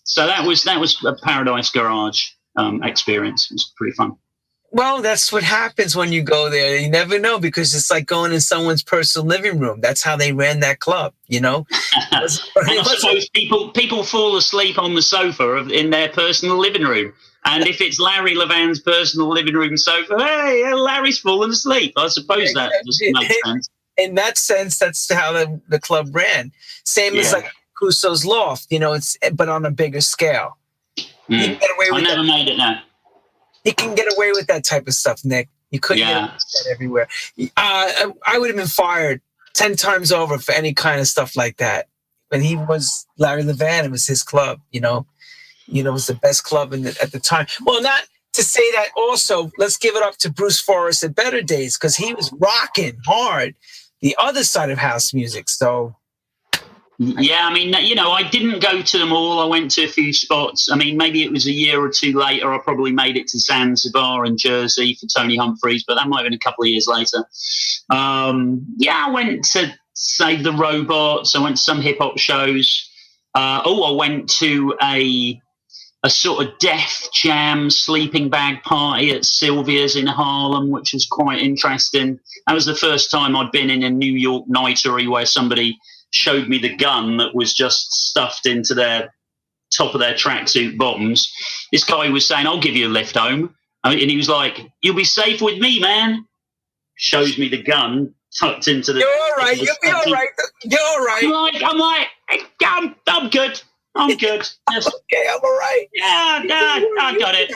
So that was a Paradise Garage experience. It was pretty fun. Well, that's what happens when you go there. You never know, because it's like going in someone's personal living room. That's how they ran that club, you know? And I suppose people fall asleep on the sofa in their personal living room. And if it's Larry Levan's personal living room sofa, hey, Larry's fallen asleep. I suppose that just makes sense. In that sense, that's how the club ran. Same as like Clouseau's Loft, you know, but on a bigger scale. I never made it now. You can get away with that type of stuff, Nick. You couldn't get that everywhere. I would have been fired 10 times over for any kind of stuff like that. But he was Larry Levan. It was his club, you know. It was the best club at the time. Well, not to say that also, let's give it up to Bruce Forrest at Better Days, because he was rocking hard the other side of house music. So... Yeah, I mean, you know, I didn't go to them all. I went to a few spots. I mean, maybe it was a year or two later. I probably made it to Zanzibar and Jersey for Tony Humphries, but that might have been a couple of years later. I went to Save the Robots. I went to some hip-hop shows. I went to a sort of Def Jam sleeping bag party at Sylvia's in Harlem, which was quite interesting. That was the first time I'd been in a New York nightery where somebody showed me the gun that was just stuffed into their top of their tracksuit bottoms. This guy was saying, I'll give you a lift home. And he was like, you'll be safe with me, man. Shows me the gun tucked into the... You're all right. You'll be all right. You're all right. I'm good. I'm good. Okay, I'm all right. Yeah, I got it.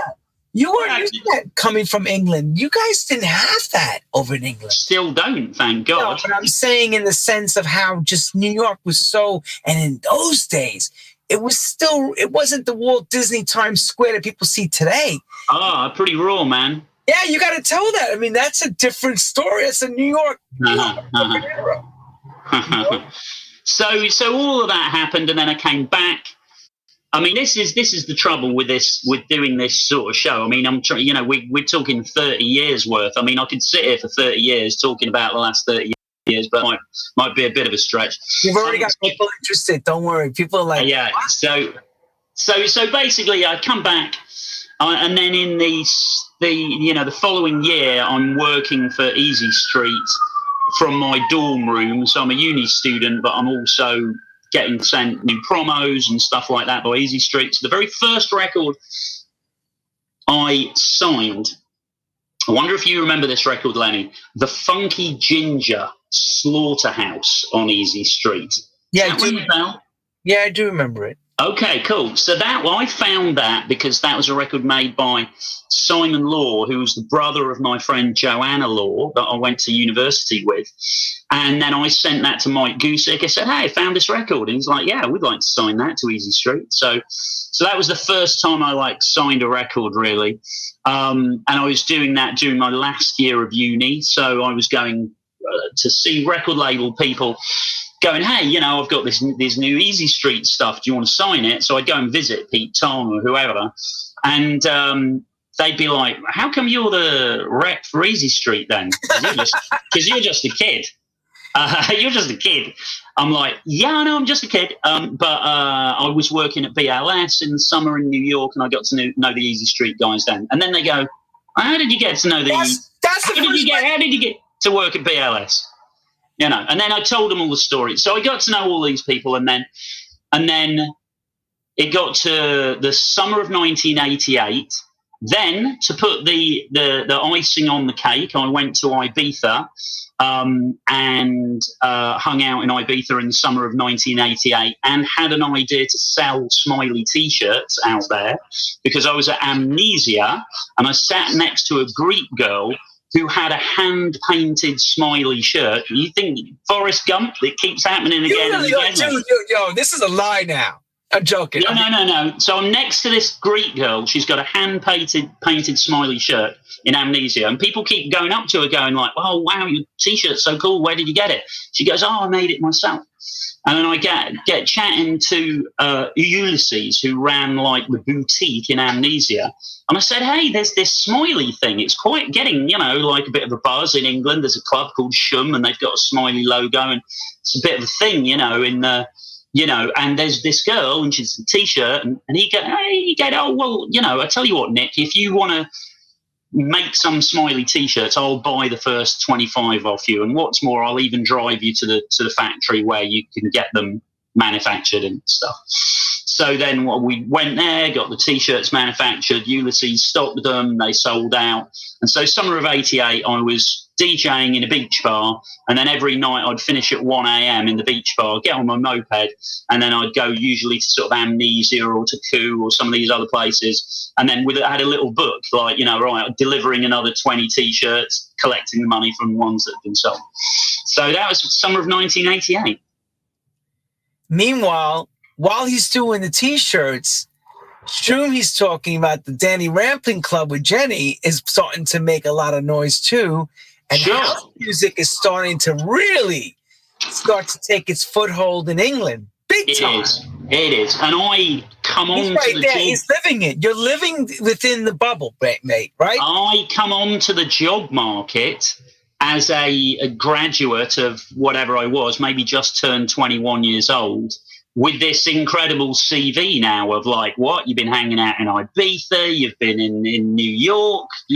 You weren't used to that coming from England. You guys didn't have that over in England. Still don't, thank God. No, but I'm saying in the sense of how just New York was so, and in those days, it wasn't the Walt Disney Times Square that people see today. Pretty raw, man. Yeah, you got to tell that. I mean, that's a different story. It's a New York. So all of that happened, and then I came back. I mean, this is the trouble with doing this sort of show. I mean, we're talking 30 years worth. I mean, I could sit here for 30 years talking about the last 30 years, but might be a bit of a stretch. You've already got people interested. Don't worry. People are like, yeah. What? So basically, I come back, and then in the following year, I'm working for Easy Street from my dorm room. So I'm a uni student, but I'm also getting sent new promos and stuff like that by Easy Street. So the very first record I signed, I wonder if you remember this record, Lenny, The Funky Ginger Slaughterhouse on Easy Street. Yeah, I do remember it. Okay, cool. So I found that because that was a record made by Simon Law, who was the brother of my friend Joanna Law that I went to university with. And then I sent that to Mike Gusick. I said, hey, I found this record. And he's like, yeah, we'd like to sign that to Easy Street. So that was the first time I signed a record, really. And I was doing that during my last year of uni. So I was going to see record label people going, hey, I've got this new Easy Street stuff. Do you want to sign it? So I'd go and visit Pete Tong or whoever. And they'd be like, how come you're the rep for Easy Street then? Because you're just a kid. You're just a kid. I'm like, yeah, I know, I'm just a kid. But I was working at BLS in the summer in New York, and I got to know the Easy Street guys then. And then they go, how did you get to know how did you get to work at BLS? And then I told them all the stories. So I got to know all these people, and then it got to the summer of 1988. Then, to put the icing on the cake, I went to Ibiza and hung out in Ibiza in the summer of 1988 and had an idea to sell Smiley T-shirts out there because I was at Amnesia and I sat next to a Greek girl who had a hand-painted Smiley shirt. You think Forrest Gump? It keeps happening again and again. Dude, this is a lie now. I'm joking. No. So I'm next to this Greek girl. She's got a hand-painted Smiley shirt in Amnesia. And people keep going up to her going like, oh, wow, your T-shirt's so cool. Where did you get it? She goes, oh, I made it myself. And then I get chatting to Ulysses, who ran the boutique in Amnesia. And I said, hey, there's this Smiley thing. It's quite getting, a bit of a buzz in England. There's a club called Shum, and they've got a Smiley logo. And it's a bit of a thing, and there's this girl and she's a t-shirt and he go, oh, well, I tell you what, Nick, if you want to make some smiley t-shirts, I'll buy the first 25 off you. And what's more, I'll even drive you to the factory where you can get them manufactured and stuff. So then we went there, got the t-shirts manufactured, Ulysses stocked them, they sold out. And so summer of 88, I was DJing in a beach bar, and then every night I'd finish at 1 a.m. in the beach bar, get on my moped, and then I'd go usually to sort of Amnesia or to Koo or some of these other places. And then I had a little book, like, right, delivering another 20 t-shirts, collecting the money from ones that had been sold. So that was summer of 1988. Meanwhile, while he's doing the t-shirts, Shroom, he's talking about the Danny Rampling Club with Jenny is starting to make a lot of noise too. And house music is starting to really start to take its foothold in England. Big time. It is. And I come on right to the there. job. He's living it. You're living within the bubble, mate, right? I come on to the job market as a graduate of whatever I was, maybe just turned 21 years old, with this incredible CV now of like, what? You've been hanging out in Ibiza, you've been in New York, They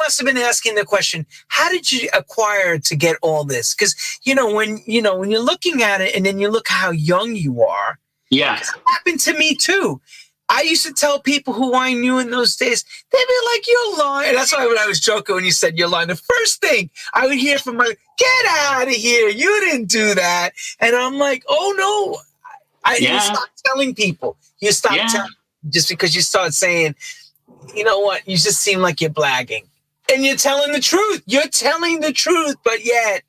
must have been asking the question, how did you acquire to get all this? Because, when you're looking at it and then you look how young you are. Yeah. It happened to me too. I used to tell people who I knew in those days, they'd be like, you're lying. That's why when I was joking when you said you're lying, the first thing I would hear from get out of here. You didn't do that. And I'm like, oh no. You stop telling people. You stop telling just because you start saying, you know what? You just seem like you're blagging. And you're telling the truth. You're telling the truth, but yet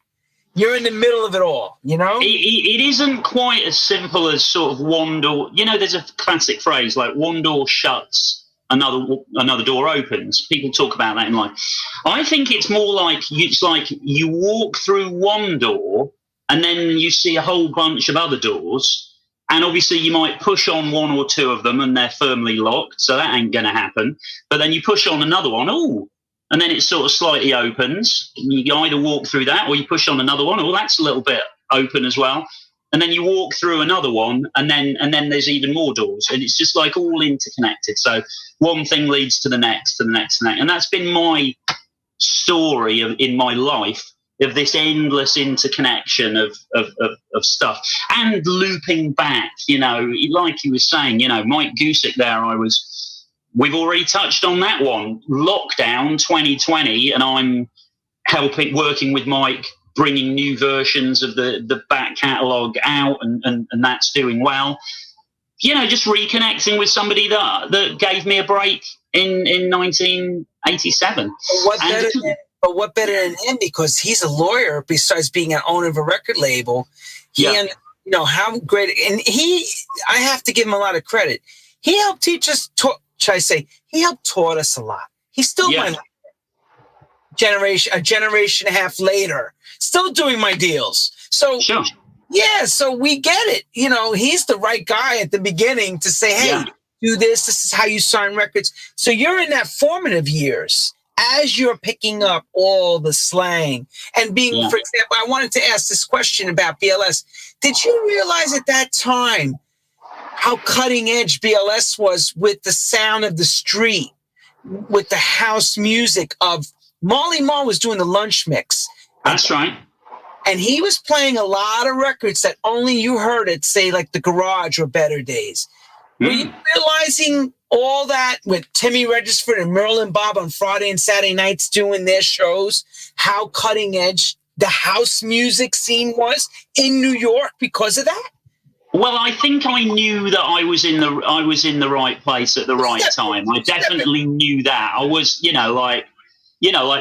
you're in the middle of it all, It isn't quite as simple as sort of one door. There's a classic phrase like one door shuts, another door opens. People talk about that in life. I think it's more like you walk through one door and then you see a whole bunch of other doors. And obviously you might push on one or two of them and they're firmly locked, so that ain't going to happen. But then you push on another one, and then it sort of slightly opens. You either walk through that or you push on another one, that's a little bit open as well. And then you walk through another one, and then there's even more doors. And it's just like all interconnected. So one thing leads to the next, to the next, to the next. And that's been my story in my life, of this endless interconnection of stuff and looping back, like you were saying, Mike Gusick there, we've already touched on that one, lockdown 2020, and I'm working with Mike, bringing new versions of the back catalogue out, and that's doing well. Just reconnecting with somebody that gave me a break in 1987. But what better than him? Because he's a lawyer. Besides being an owner of a record label, how great. And I have to give him a lot of credit. He helped teach us. He helped taught us a lot. He's still my a generation and a half later, still doing my deals. So sure. So we get it. He's the right guy at the beginning to say, hey, do this. This is how you sign records. So you're in that formative years, as you're picking up all the slang and being, for example, I wanted to ask this question about BLS. Did you realize at that time how cutting edge BLS was with the sound of the street, with the house music of Marley Marl was doing the lunch mix? That's right. And he was playing a lot of records that only you heard at, say, like The Garage or Better Days. Were you realizing all that with Timmy Regisford and Merlin Bob on Friday and Saturday nights doing their shows, how cutting edge the house music scene was in New York because of that? Well, I think I knew that I was in the right place at the right time. I definitely knew that. I was, like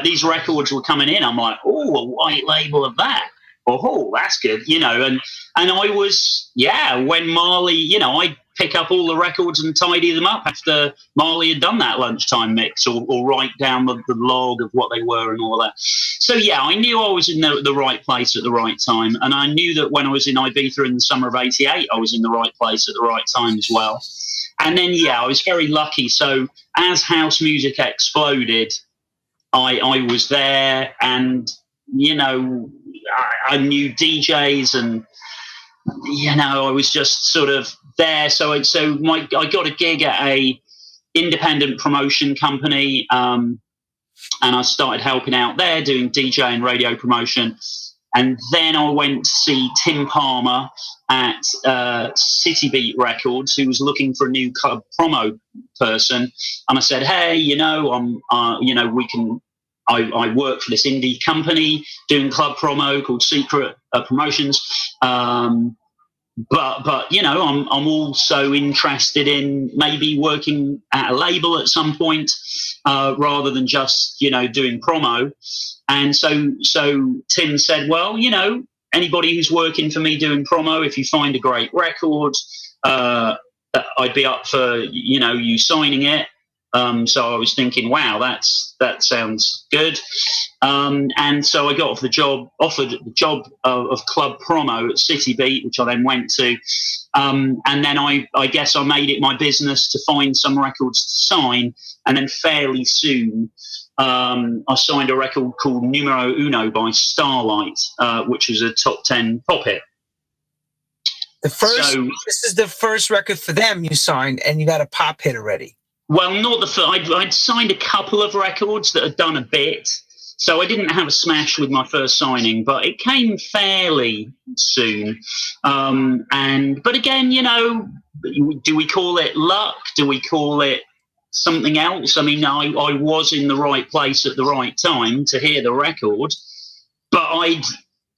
these records were coming in. I'm like, oh, a white label of that. Oh, that's good, and I was, when Marley, I'd pick up all the records and tidy them up after Marley had done that lunchtime mix, or write down the log of what they were and all that. So, I knew I was in the right place at the right time. And I knew that when I was in Ibiza in the summer of 88, I was in the right place at the right time as well. And then, I was very lucky. So as house music exploded, I was there, and, I knew DJs and I was just sort of there. So I got a gig at a independent promotion company, and I started helping out there doing DJ and radio promotion. And then I went to see Tim Palmer at City Beat Records, who was looking for a new club promo person. And I said, hey, I work for this indie company doing club promo called Secret Promotions. But I'm also interested in maybe working at a label at some point, rather than just doing promo. And so Tim said, well, anybody who's working for me doing promo, if you find a great record, I'd be up for you signing it. So I was thinking, wow, that sounds good. And so I got offered the job of club promo at City Beat, which I then went to. And then I guess I made it my business to find some records to sign. And then fairly soon, I signed a record called Numero Uno by Starlight, which was a top 10 pop hit. This is the first record for them you signed, and you got a pop hit already. Well, not the first. I'd signed a couple of records that had done a bit, so I didn't have a smash with my first signing, but it came fairly soon. But again, do we call it luck? Do we call it something else? I mean, I was in the right place at the right time to hear the record, but I'd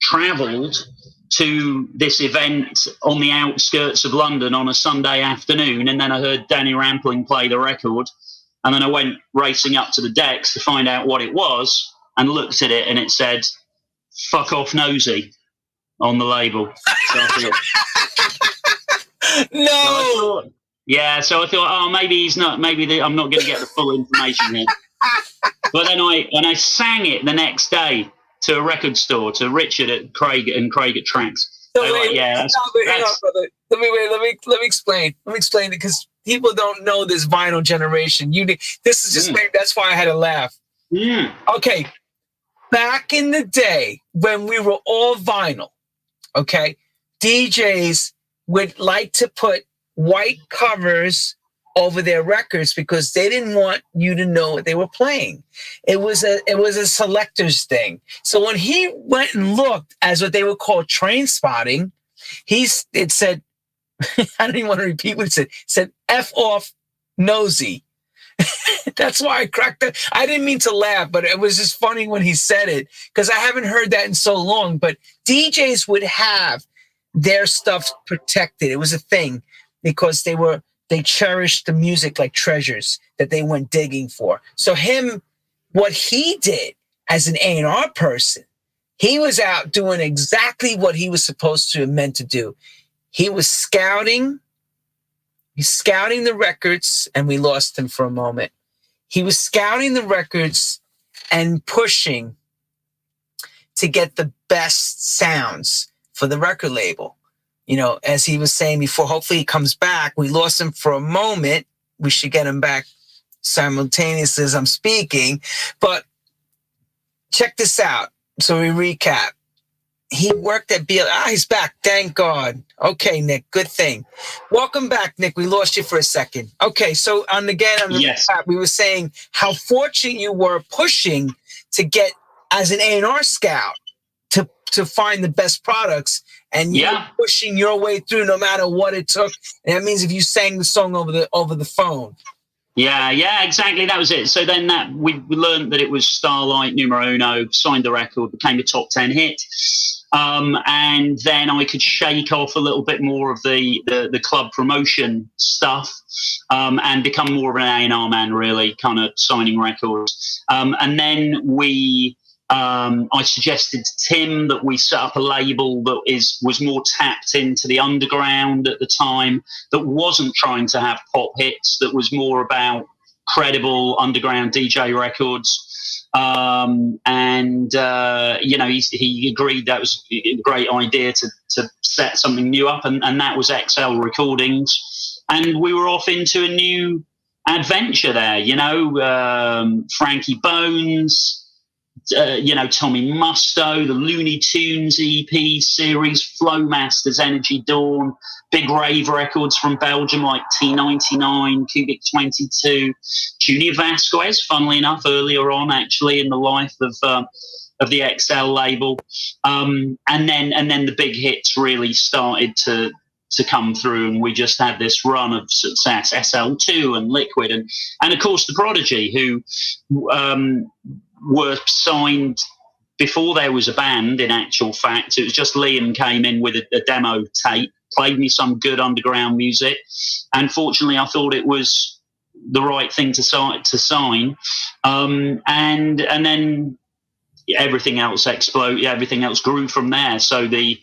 travelled to this event on the outskirts of London on a Sunday afternoon, and then I heard Danny Rampling play the record, and then I went racing up to the decks to find out what it was, and looked at it, and it said "Fuck Off Nosy" on the label. So I thought, no. So I thought, oh, maybe he's not. Maybe I'm not going to get the full information here. But then I sang it the next day to a record store, to Richard at Craig at Tracks. So wait, hang on, brother. Let me explain. Let me explain it, because people don't know this vinyl generation. This is just that's why I had to laugh. Yeah. Okay, back in the day when we were all vinyl, okay, DJs would like to put white covers over their records because they didn't want you to know what they were playing. It was a selector's thing. So when he went and looked as what they would call train spotting, it said, I don't even want to repeat what it said. It said F off nosy. That's why I cracked it. I didn't mean to laugh, but it was just funny when he said it, because I haven't heard that in so long. But DJs would have their stuff protected. It was a thing because they cherished the music like treasures that they went digging for. So what he did as an A&R person, he was out doing exactly what he was supposed to have meant to do. He was scouting. He's scouting the records, and we lost him for a moment. He was scouting the records and pushing to get the best sounds for the record label. As he was saying before, hopefully he comes back. We lost him for a moment. We should get him back simultaneously as I'm speaking. But check this out. So we recap. He worked at BLS. He's back. Thank God. Okay, Nick. Good thing. Welcome back, Nick. We lost you for a second. Okay, so on the recap, we were saying how fortunate you were pushing to get as an A&R scout to find the best products, and you were pushing your way through no matter what it took. And that means if you sang the song over the phone. Yeah, exactly. That was it. So then we learned that it was Starlight, Numero Uno, signed the record, became a top 10 hit. And then I could shake off a little bit more of the club promotion stuff, and become more of an A&R man, really, kind of signing records. And then I suggested to Tim that we set up a label that was more tapped into the underground at the time, that wasn't trying to have pop hits, that was more about credible underground DJ records. He agreed that was a great idea to set something new up, and that was XL Recordings. And we were off into a new adventure there, Frankie Bones, Tommy Musto, the Looney Tunes EP series, Flowmasters, Energy Dawn, big rave records from Belgium like T99, Cubic 22, Julia Vasquez, funnily enough, earlier on actually in the life of the XL label, and then the big hits really started to come through, and we just had this run of success, SL2 and Liquid, and of course the Prodigy, who were signed before there was a band. In actual fact, it was just Liam came in with a demo tape, played me some good underground music, and fortunately I thought it was the right thing to sign, and then everything else exploded, everything else grew from there. So the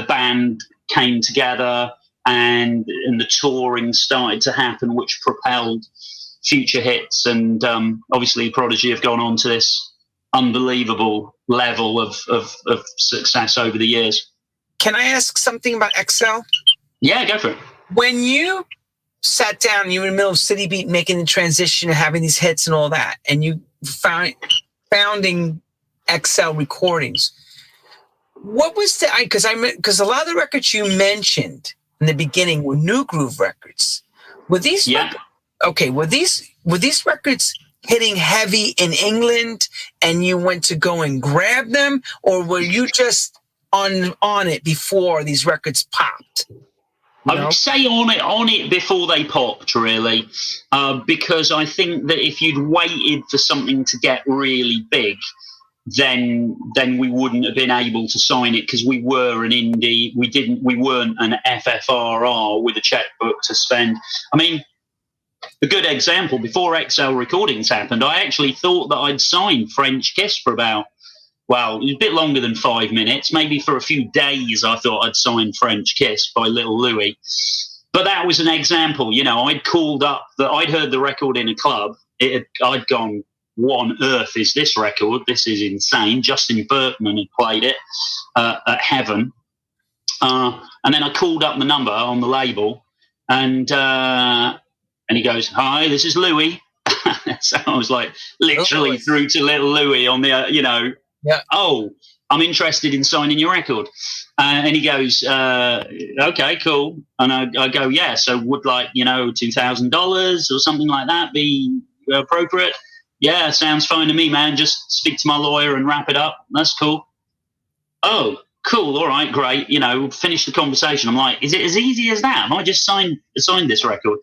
band came together, and the touring started to happen, which propelled future hits, and obviously Prodigy have gone on to this unbelievable level of success over the years. Can I ask something about XL? Yeah, go for it. When you sat down, you were in the middle of City Beat, making the transition and having these hits and all that, and you founding XL Recordings, what was because a lot of the records you mentioned in the beginning were New Groove records. Were these were these records hitting heavy in England and you went to go and grab them, or were you just on it before these records popped? I would say on it before they popped, really, because I think that if you'd waited for something to get really big, then we wouldn't have been able to sign it, because we were an indie. We weren't an FFRR with a checkbook to spend. I mean, a good example, before XL Recordings happened, I actually thought that I'd signed French Kiss for about, well, it was a bit longer than 5 minutes, maybe for a few days I thought I'd signed French Kiss by Little Louie. But that was an example. I'd called up, I'd heard the record in a club. I'd gone, what on earth is this record? This is insane. Justin Berkman had played it at Heaven. And then I called up the number on the label, and he goes, "Hi, this is Louis." So I was like, literally through to Little Louis on the, "Oh, I'm interested in signing your record." And he goes, "Okay, cool." And I go, "Yeah, so would $2,000 or something like that be appropriate?" "Yeah, sounds fine to me, man. Just speak to my lawyer and wrap it up. That's cool." "Oh, cool. All right, great." Finish the conversation. I'm like, is it as easy as that? Have I just signed this record?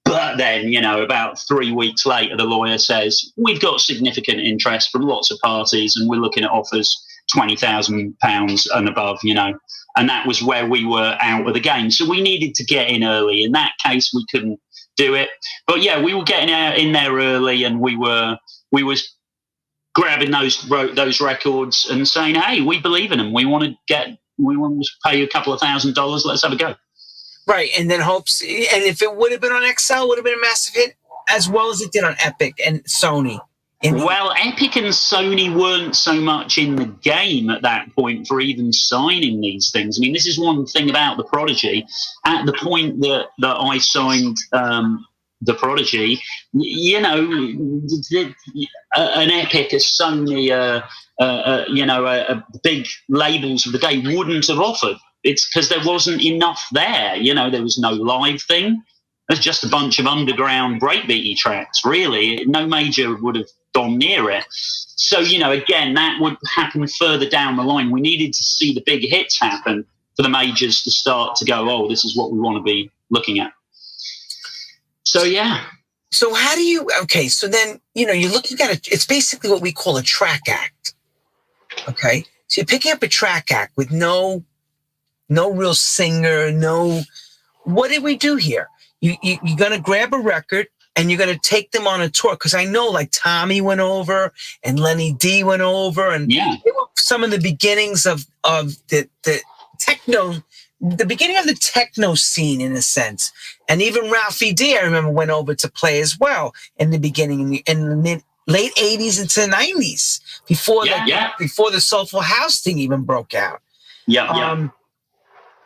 But then, about 3 weeks later, the lawyer says, "We've got significant interest from lots of parties, and we're looking at offers £20,000 and above, And that was where we were out of the game. So we needed to get in early. In that case, we couldn't do it. But yeah, we were getting in there early, and we was grabbing those records and saying, "Hey, we believe in them. We want to pay you a couple of $1,000. Let's have a go." Right, and then hopes, and if it would have been on XL, it would have been a massive hit, as well as it did on Epic and Sony. Well, Epic and Sony weren't so much in the game at that point for even signing these things. I mean, this is one thing about the Prodigy. At the point that I signed the Prodigy, an Epic, a Sony, big labels of the day wouldn't have offered. It's because there wasn't enough there. There was no live thing. There's just a bunch of underground breakbeaty tracks, really. No major would have gone near it. So, again, that would happen further down the line. We needed to see the big hits happen for the majors to start to go, "Oh, this is what we want to be looking at." So, yeah. So how do you, so then, you're looking at it's basically what we call a track act. Okay. So you're picking up a track act with no real singer, what did we do here? You're going to grab a record and you're going to take them on a tour. Because I know like Tommy went over and Lenny D went over, and they were some of the beginnings of the techno, the beginning of the techno scene in a sense. And even Ralphie D, I remember, went over to play as well in the beginning, in the late 80s into the 90s, before the Soulful House thing even broke out.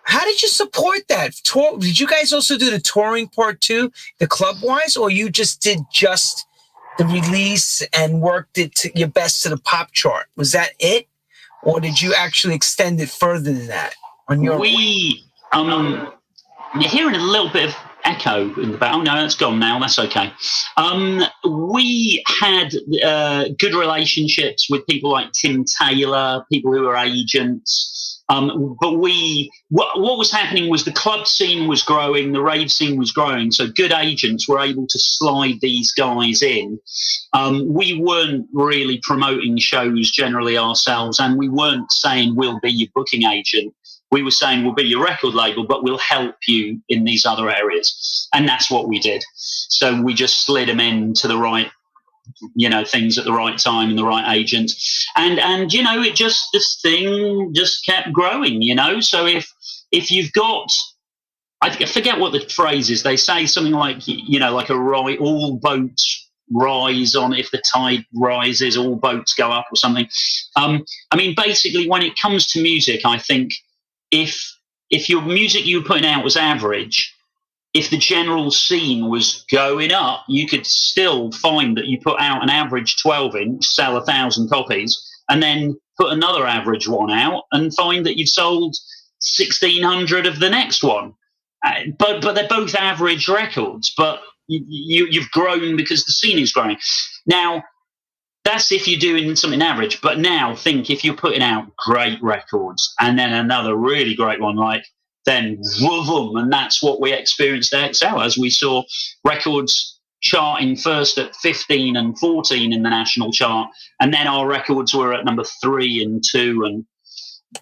How did you support that? Did you guys also do the touring part too, the club wise, or you just did the release and worked it to your best to the pop chart. Was that it? Or did you actually extend it further than that on your... You're hearing a little bit of echo in the back. Oh, no, that's gone now. That's okay. We had good relationships with people like Tim Taylor, people who were agents. But what was happening was the club scene was growing, the rave scene was growing, so good agents were able to slide these guys in. We weren't really promoting shows generally ourselves, and we weren't saying we'll be your booking agent. We were saying we'll be your record label, but we'll help you in these other areas. And that's what we did. So we just slid them into the right, things at the right time and the right agent. And this thing just kept growing, So if you've got, I forget what the phrase is, they say something like, like all boats rise on, if the tide rises, all boats go up or something. Basically when it comes to music, I think, if your music you were putting out was average, if the general scene was going up, you could still find that you put out an average 12-inch, sell 1,000 copies, and then put another average one out and find that you've sold 1,600 of the next one. But they're both average records, but you've grown because the scene is growing. Now, that's if you're doing something average. But now think if you're putting out great records and then another really great one, then vroom, and that's what we experienced at XL as we saw records charting first at 15 and 14 in the national chart, and then our records were at number 3 and 2 and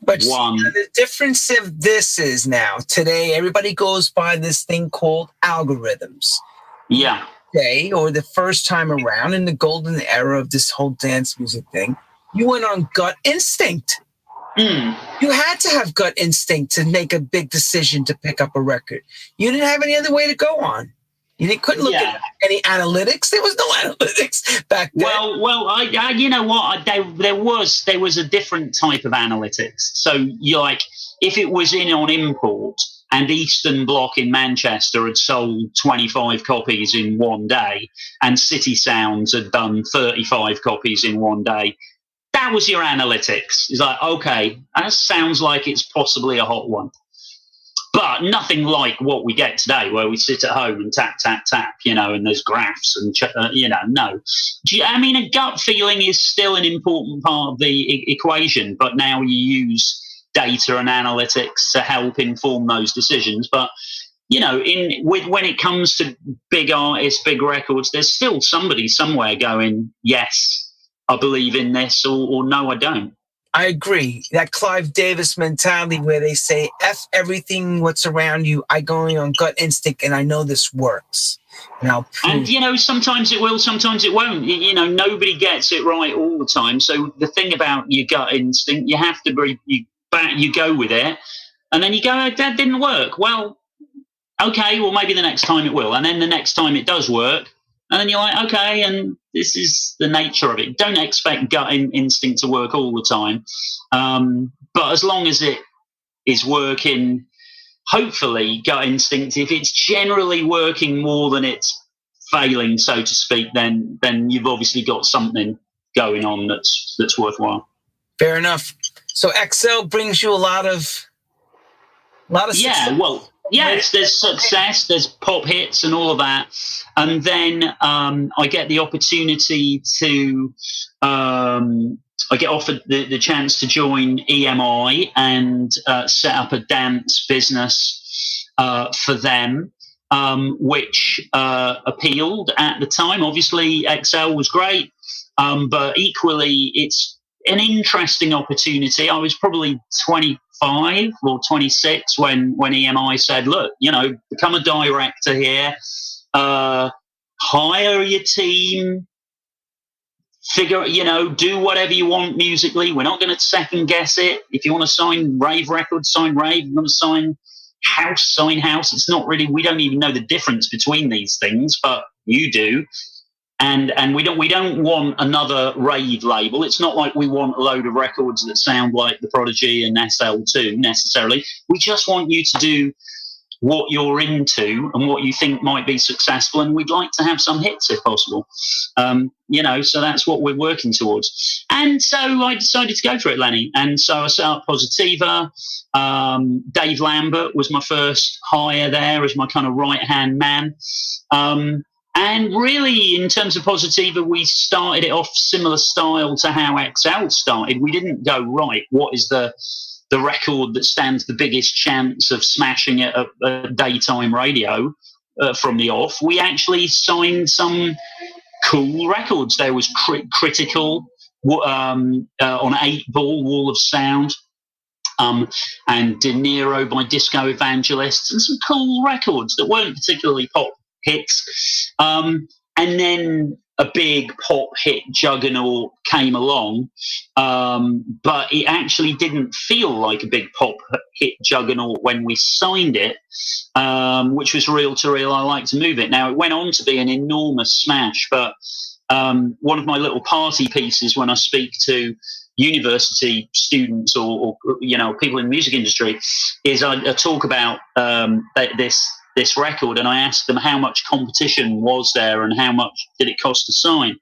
1. The difference of this is now today everybody goes by this thing called algorithms. Yeah. Or the first time around in the golden era of this whole dance music thing, you went on gut instinct. You had to have gut instinct to make a big decision to pick up a record. You didn't have any other way to go on. Couldn't look at any analytics. There was no analytics back then. Well, I you know what? There was a different type of analytics. So if it was in on import, and Eastern Bloc in Manchester had sold 25 copies in one day, and City Sounds had done 35 copies in one day, that was your analytics. It's like, okay, that sounds like it's possibly a hot one. But nothing like what we get today, where we sit at home and tap, tap, tap, and there's graphs and, no. A gut feeling is still an important part of the equation, but now you use data and analytics to help inform those decisions. But when it comes to big artists, big records, there's still somebody somewhere going, yes, I believe in this, or no, I don't. I agree. That Clive Davis mentality where they say, F everything what's around you, I go on gut instinct and I know this works. And sometimes it will, sometimes it won't. Nobody gets it right all the time. So the thing about your gut instinct, you have to you go with it, and then you go, that didn't work. Well, okay, well, maybe the next time it will. And then the next time it does work, and then you're like, okay, and this is the nature of it. Don't expect gut instinct to work all the time. But as long as it is working, hopefully gut instinct, if it's generally working more than it's failing, so to speak, then you've obviously got something going on that's worthwhile. Fair enough. So XL brings you a lot of success. There's success, there's pop hits and all of that. And then I get the opportunity to, I get offered the chance to join EMI and set up a dance business for them, which appealed at the time. Obviously, XL was great, but equally, it's an interesting opportunity. I was probably 25 or 26 when EMI said, look, become a director here, hire your team, do whatever you want musically. We're not going to second guess it. If you want to sign rave records, sign rave. You want to sign house. It's not really, we don't even know the difference between these things, but you do. And we don't want another rave label. It's not like we want a load of records that sound like The Prodigy and SL2 necessarily. We just want you to do what you're into and what you think might be successful, and we'd like to have some hits if possible. So that's what we're working towards. And so I decided to go for it, Lenny. And so I set up Positiva. Dave Lambert was my first hire there as my kind of right-hand man. And really, in terms of Positiva, we started it off similar style to how XL started. We didn't go, right, what is the record that stands the biggest chance of smashing it at daytime radio from the off. We actually signed some cool records. There was Critical on 8-Ball, Wall of Sound, and De Niro by Disco Evangelists, and some cool records that weren't particularly pop hits. And then a big pop hit juggernaut came along, but it actually didn't feel like a big pop hit juggernaut when we signed it, which was Reel to Reel, I Like to Move It. Now, it went on to be an enormous smash, but one of my little party pieces when I speak to university students or people in the music industry is I talk about this record, and I asked them how much competition was there and how much did it cost to sign.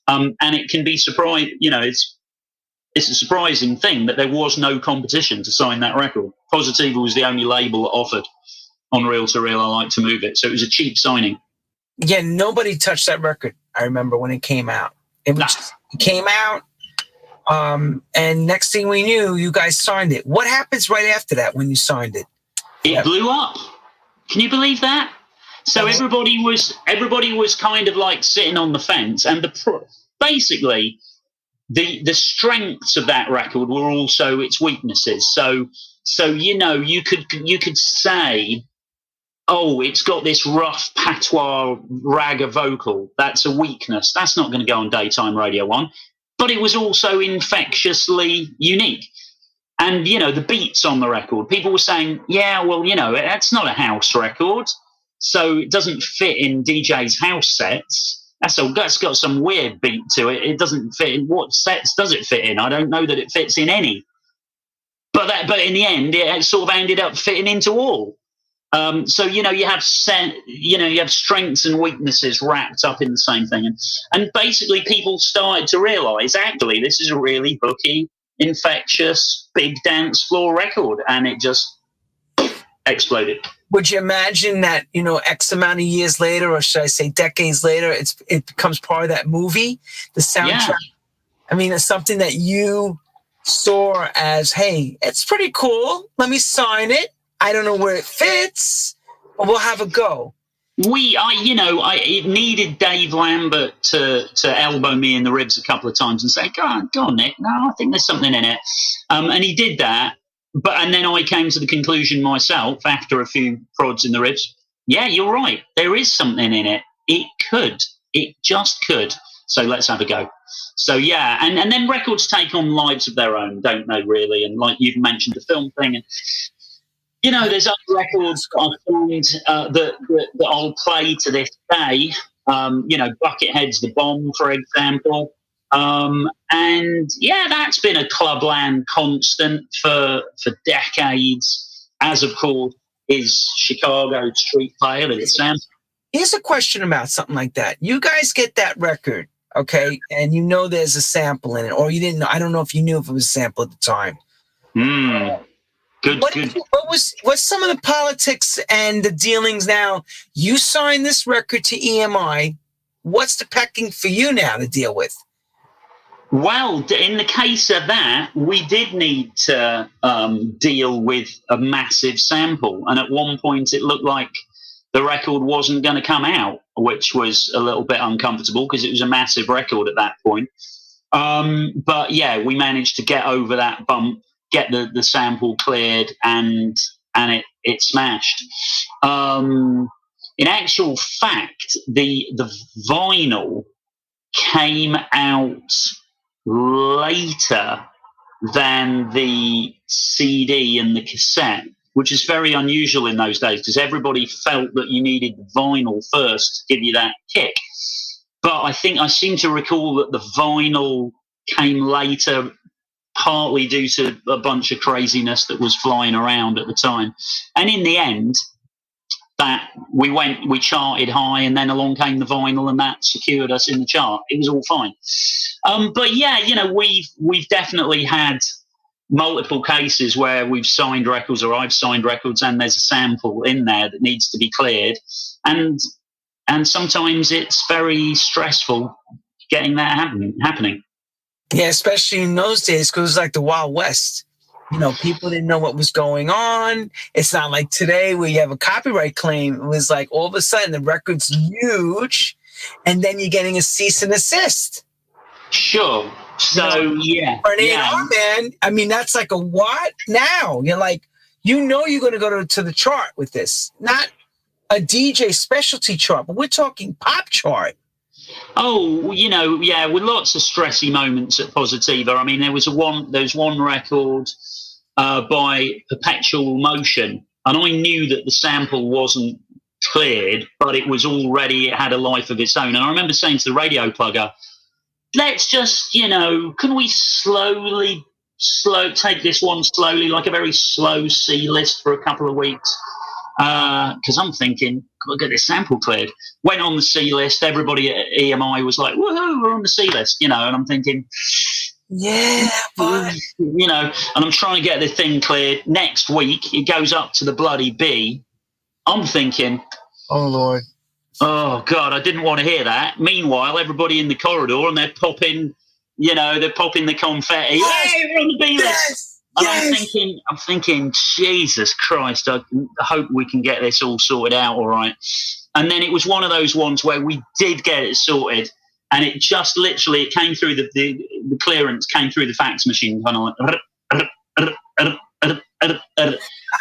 And it can be surprised, it's a surprising thing that there was no competition to sign that record. Positiva was the only label that offered on Reel to Reel, I Like to Move It. So it was a cheap signing. Yeah, nobody touched that record. I remember when it came out. It came out, and next thing we knew, you guys signed it. What happens right after that when you signed it? It blew up. Can you believe that? So everybody was kind of like sitting on the fence, and basically the strengths of that record were also its weaknesses. So you could say, oh, it's got this rough patois ragga vocal. That's a weakness. That's not going to go on daytime Radio 1. But it was also infectiously unique. And, the beats on the record, people were saying, yeah, well, that's not a house record, so it doesn't fit in DJ's house sets. That's got some weird beat to it. It doesn't fit in. What sets does it fit in? I don't know that it fits in any. But in the end, it sort of ended up fitting into all. So you have you have strengths and weaknesses wrapped up in the same thing, and basically people started to realise actually this is a really hooky, infectious, big dance floor record, and it just exploded. Would you imagine that X amount of years later, or should I say decades later, it becomes part of that movie, the soundtrack? Yeah. I mean, it's something that you saw as, hey, it's pretty cool. Let me sign it. I don't know where it fits, but we'll have a go. It needed Dave Lambert to elbow me in the ribs a couple of times and say, go on, Nick. No, I think there's something in it. And he did that. And then I came to the conclusion myself after a few prods in the ribs. Yeah, you're right. There is something in it. It just could. So let's have a go. So, yeah. And then records take on lives of their own, don't they, really? And like you've mentioned the film thing, and there's other records I find that I'll play to this day. Buckethead's The Bomb, for example. And yeah, that's been a Clubland constant for decades, as of course is Chicago Street Player that it sounds. Here's a question about something like that. You guys get that record, okay, and there's a sample in it, or you didn't know. I don't know if you knew if it was a sample at the time. Good. What's some of the politics and the dealings now? You signed this record to EMI. What's the pecking for you now to deal with? Well, in the case of that, we did need to deal with a massive sample. And at one point, it looked like the record wasn't going to come out, which was a little bit uncomfortable because it was a massive record at that point. But yeah, we managed to get over that bump, get the sample cleared, and it smashed. In actual fact, the vinyl came out later than the CD and the cassette, which is very unusual in those days because everybody felt that you needed the vinyl first to give you that kick. But I seem to recall that the vinyl came later, partly due to a bunch of craziness that was flying around at the time. And in the end, that we charted high, and then along came the vinyl, and that secured us in the chart. It was all fine. But yeah, we've definitely had multiple cases where we've signed records, or I've signed records, and there's a sample in there that needs to be cleared, and sometimes it's very stressful getting that happening. Yeah, especially in those days, because it was like the Wild West. People didn't know what was going on. It's not like today where you have a copyright claim. It was like all of a sudden the record's huge, and then you're getting a cease and desist. Sure. So, yeah. For an A&R man, I mean, that's like a what now? You're like, you're going to go to the chart with this. Not a DJ specialty chart, but we're talking pop chart. Oh, with lots of stressy moments at Positiva. I mean, there's one record by Perpetual Motion, and I knew that the sample wasn't cleared, but it had a life of its own. And I remember saying to the radio plugger, let's just, can we take this one slowly, like a very slow C list for a couple of weeks? Because I'm thinking, gotta get this sample cleared. Went on the C list. Everybody at EMI was like, woohoo, we're on the C list, and I'm thinking, yeah, but and I'm trying to get the thing cleared. Next week, it goes up to the bloody B. I'm thinking, oh, Lord. Oh, God, I didn't want to hear that. Meanwhile, everybody in the corridor, and they're popping the confetti. Yes, hey, we're on the B list. Yes. And Yes. I'm thinking, Jesus Christ, I hope we can get this all sorted out all right. And then it was one of those ones where we did get it sorted, and it just literally, it came through the clearance came through the fax machine, kind of like, and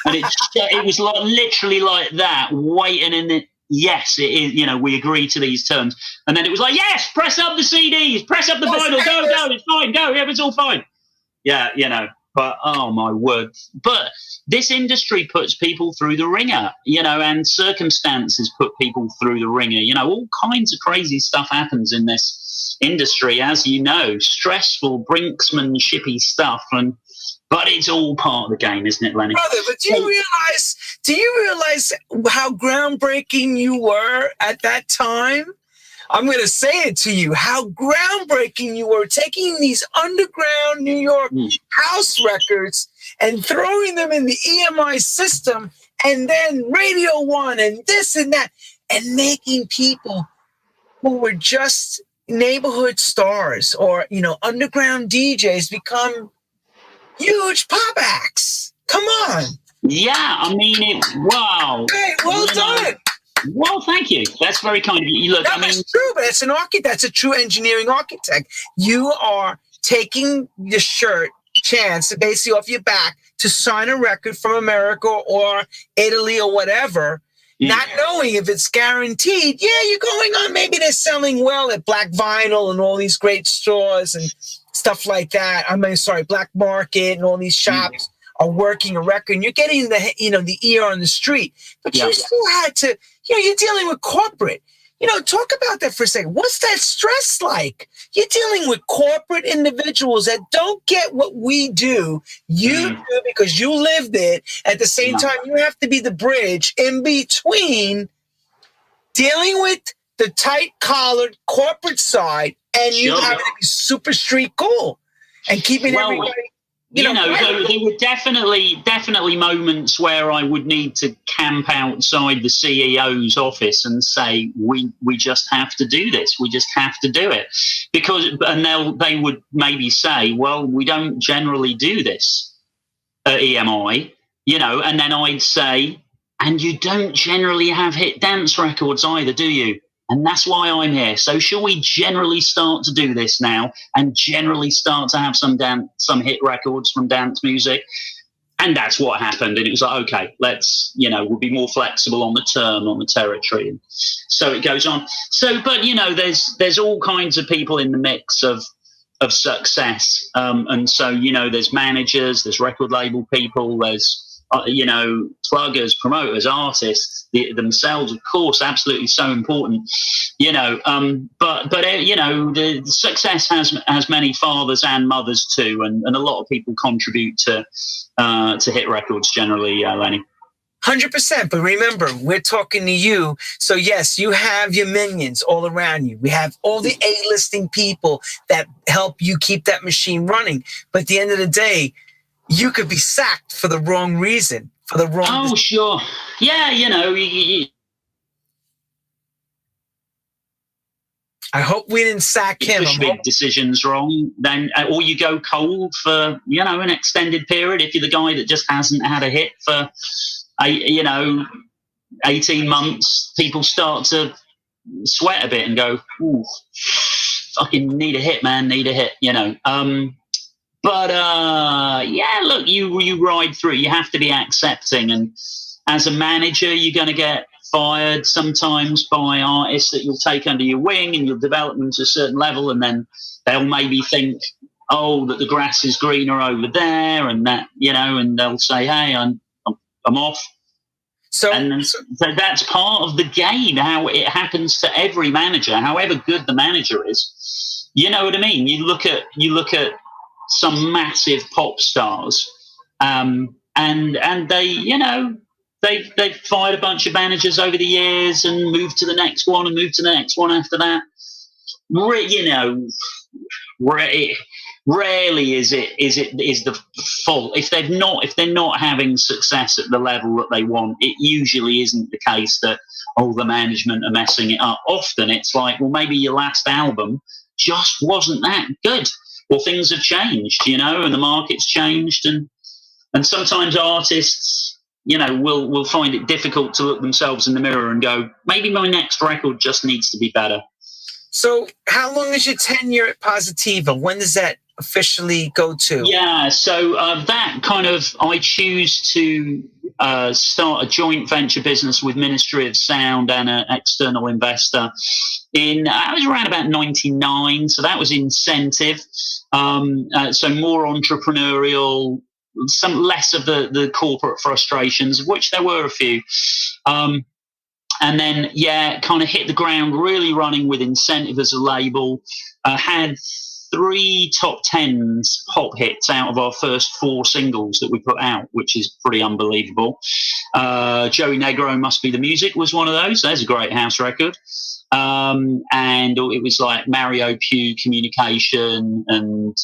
it was like literally like that, waiting in the, yes, it is, we agree to these terms. And then it was like, yes, press up the CDs, press up the vinyl, go, it's fine, go, yeah, it's all fine. Yeah, but oh my word. But this industry puts people through the ringer, and circumstances put people through the ringer. All kinds of crazy stuff happens in this industry, as you know, stressful, brinksmanshipy stuff. But it's all part of the game, isn't it, Lenny? Brother, but do you realize how groundbreaking you were at that time? I'm going to say it to you, how groundbreaking you were, taking these underground New York house records and throwing them in the EMI system, and then Radio 1 and this and that, and making people who were just neighborhood stars or, underground DJs become huge pop acts. Come on. Yeah, I mean, wow. Hey, well done. Well, thank you. That's very kind of you. Look, That's true, but it's an architect. That's a true engineering architect. You are taking the shirt chance, basically off your back, to sign a record from America or Italy or whatever, not knowing if it's guaranteed. Yeah, you're going on. Maybe they're selling well at Black Vinyl and all these great stores and stuff like that. Black Market and all these shops are working a record, and you're getting the ear on the street. But you still had to, you're dealing with corporate. Talk about that for a second. What's that stress like? You're dealing with corporate individuals that don't get what we do. You do because you lived it. At the same time, you have to be the bridge in between dealing with the tight-collared corporate side and you having to be super street cool and keeping everybody. There were definitely moments where I would need to camp outside the CEO's office and say, we just have to do this. We just have to do it. And they would maybe say, well, we don't generally do this at EMI, and then I'd say, and you don't generally have hit dance records either, do you? And that's why I'm here. So shall we generally start to do this now and generally start to have some hit records from dance music? And that's what happened. And it was like, okay, let's, we'll be more flexible on the term, on the territory. And so it goes on. So, but, there's all kinds of people in the mix of success. And so, there's managers, there's record label people, there's, pluggers, promoters, artists themselves, of course, absolutely so important, but the success has many fathers and mothers too, and a lot of people contribute to hit records generally, Lenny. 100%. But remember, we're talking to you. So yes, you have your minions all around you. We have all the A-listing people that help you keep that machine running. But at the end of the day, you could be sacked for the wrong reason, for the wrong. Oh, sure. Yeah, I hope we didn't sack him. Push big decisions wrong, then, or you go cold for an extended period. If you're the guy that just hasn't had a hit for 18 months, people start to sweat a bit and go, "Ooh, fucking need a hit, man, need a hit." But look, you ride through. You have to be accepting, and as a manager, you're going to get fired sometimes by artists that you'll take under your wing and you'll develop them to a certain level, and then they'll maybe think, oh, that the grass is greener over there, and that and they'll say, hey, I'm off. So that's part of the game. How it happens to every manager, however good the manager is. You know what I mean? You look at some massive pop stars, and they they've fired a bunch of managers over the years and moved to the next one and moved to the next one after that. Rarely is the fault if they're not having success at the level that they want. It usually isn't the case that the management are messing it up. Often it's like, well, maybe your last album just wasn't that good, or things have changed, and the market's changed, and sometimes artists will find it difficult to look themselves in the mirror and go, maybe my next record just needs to be better. So how long is your tenure at Positiva? When does that officially go to? Yeah, so that kind of, I choose to start a joint venture business with Ministry of Sound and an external investor I was around about 99, so that was incentive. So more entrepreneurial, some less of the corporate frustrations, of which there were a few. And then, kind of hit the ground really running with incentive as a label. Had 3 top 10s pop hits out of our first 4 singles that we put out, which is pretty unbelievable. Joey Negro Must Be the Music was one of those. There's a great house record. And it was like Mario Pugh Communication and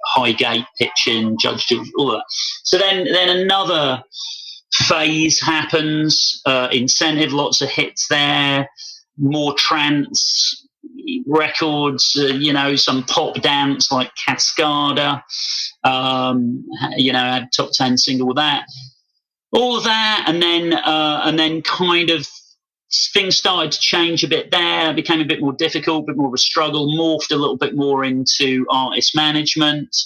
Highgate Pitching, Judge Jules, all that. So then another phase happens. Incentive, lots of hits there, more trance records, some pop dance like Cascada, had top 10 single with that, all of that, and then kind of things started to change a bit there. It became a bit more difficult, a bit more of a struggle, morphed a little bit more into artist management,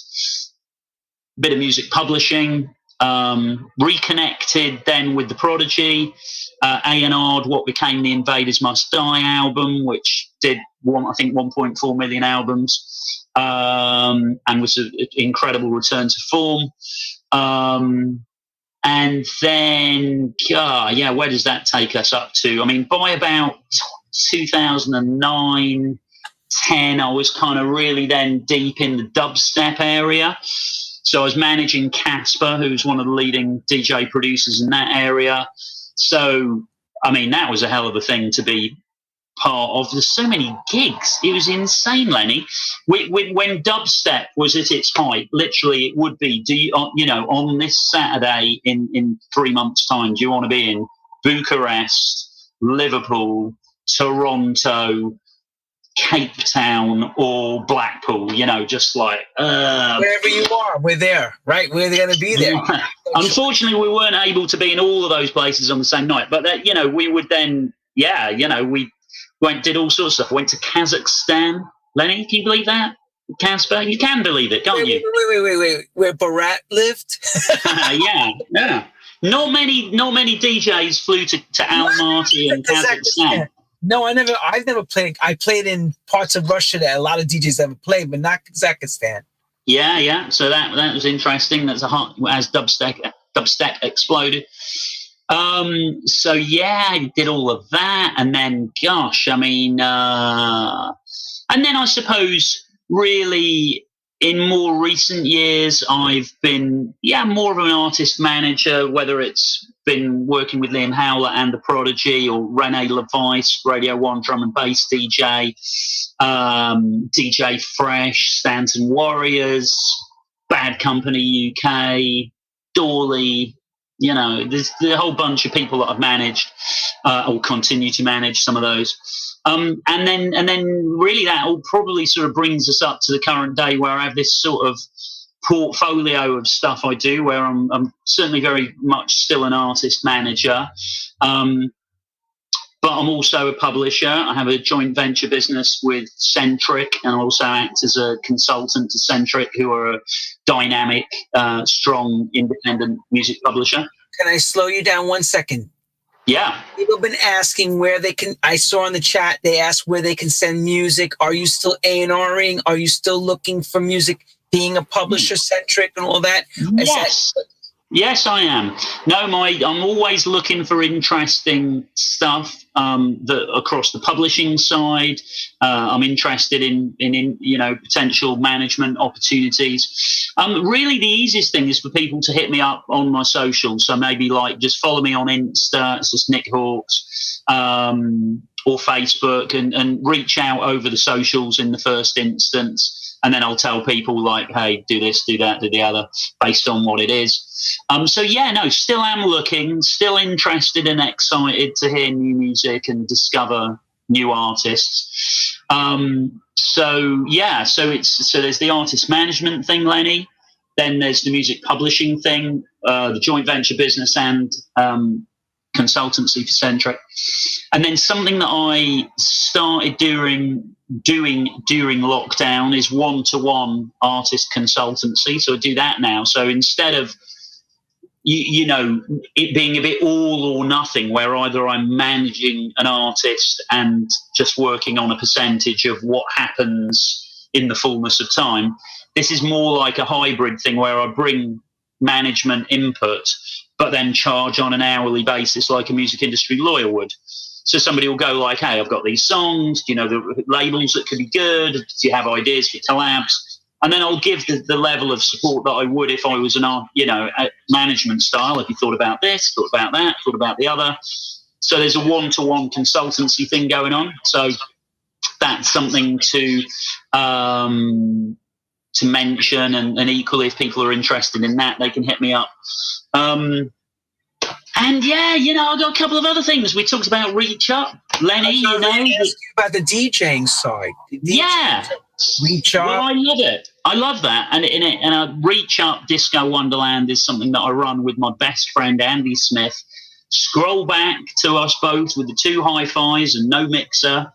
a bit of music publishing, reconnected then with The Prodigy, A&R'd what became the Invaders Must Die album, which did, I think, 1.4 million albums, and was an incredible return to form. And then, where does that take us up to? I mean, by about 2009, 10, I was kind of really then deep in the dubstep area. So I was managing Casper, who's one of the leading DJ producers in that area. So, I mean, that was a hell of a thing to be part of. There's so many gigs. It was insane, Lenny. When dubstep was at its height, literally it would be, on this Saturday in 3 months' time, do you want to be in Bucharest, Liverpool, Toronto, Cape Town, or Blackpool? Just like wherever you are, we're there, right? We're going to be there. Unfortunately, we weren't able to be in all of those places on the same night, but we would then, we did all sorts of stuff. Went to Kazakhstan. Lenny, can you believe that? Casper, you can believe it, can't you? Wait. Where Barat lived? Yeah. Not many DJs flew to Almaty and Kazakhstan. No, I've never played. I played in parts of Russia that a lot of DJs haven't played, but not Kazakhstan. Yeah. So that was interesting. That's as dubstep exploded. So I did all of that, and then, and then I suppose really in more recent years, I've been more of an artist manager, whether it's been working with Liam Howlett and The Prodigy, or Rene LeVice, Radio 1 drum and bass DJ, DJ Fresh, Stanton Warriors, Bad Company UK, Dawley. You know, there's a whole bunch of people that I've managed, or continue to manage some of those. And then really that all probably sort of brings us up to the current day, where I have this sort of portfolio of stuff I do, where I'm certainly very much still an artist manager. But I'm also a publisher. I have a joint venture business with Centric, and I also act as a consultant to Centric, who are a dynamic, strong, independent music publisher. Can I slow you down 1 second? Yeah. People have been asking where they can, I saw in the chat, they asked where they can send music. Are you still A&Ring? Are you still looking for music, being a publisher Centric and all that? Yes. Yes, I am. No, I'm always looking for interesting stuff that across the publishing side. I'm interested in potential management opportunities. Really, the easiest thing is for people to hit me up on my socials. So maybe like just follow me on Insta. It's just Nick Halkes, or Facebook, and reach out over the socials in the first instance. And then I'll tell people like, hey, do this, do that, do the other, based on what it is. Still am looking, still interested and excited to hear new music and discover new artists. So there's the artist management thing, Lenny. Then there's the music publishing thing, the joint venture business, and consultancy for Centric. And then something that I started doing during lockdown is one-to-one artist consultancy. So I do that now. So instead of it being a bit all or nothing, where either I'm managing an artist and just working on a percentage of what happens in the fullness of time, this is more like a hybrid thing where I bring management input but then charge on an hourly basis like a music industry lawyer would. So somebody will go like, hey, I've got these songs, do you know the labels that could be good? Do you have ideas for collabs? And then I'll give the level of support that I would if I was a management style. If you thought about this, thought about that, thought about the other. So there's a one-to-one consultancy thing going on. So that's something to mention. And equally, if people are interested in that, they can hit me up. I've got a couple of other things. We talked about Reach Up, Lenny. About the DJing side. Reach Up. Well, I love it. I love that. And Reach Up Disco Wonderland is something that I run with my best friend Andy Smith. Scroll back to us both with the two hi-fis and no mixer.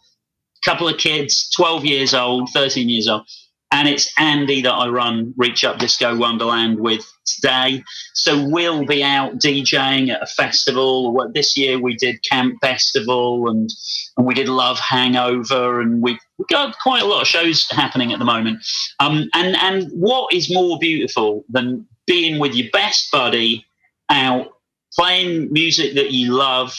Couple of kids, 12 years old, 13 years old. And it's Andy that I run Reach Up Disco Wonderland with today. So we'll be out DJing at a festival. This year we did Camp Festival and we did Love Hangover, and we've got quite a lot of shows happening at the moment. And what is more beautiful than being with your best buddy out playing music that you love?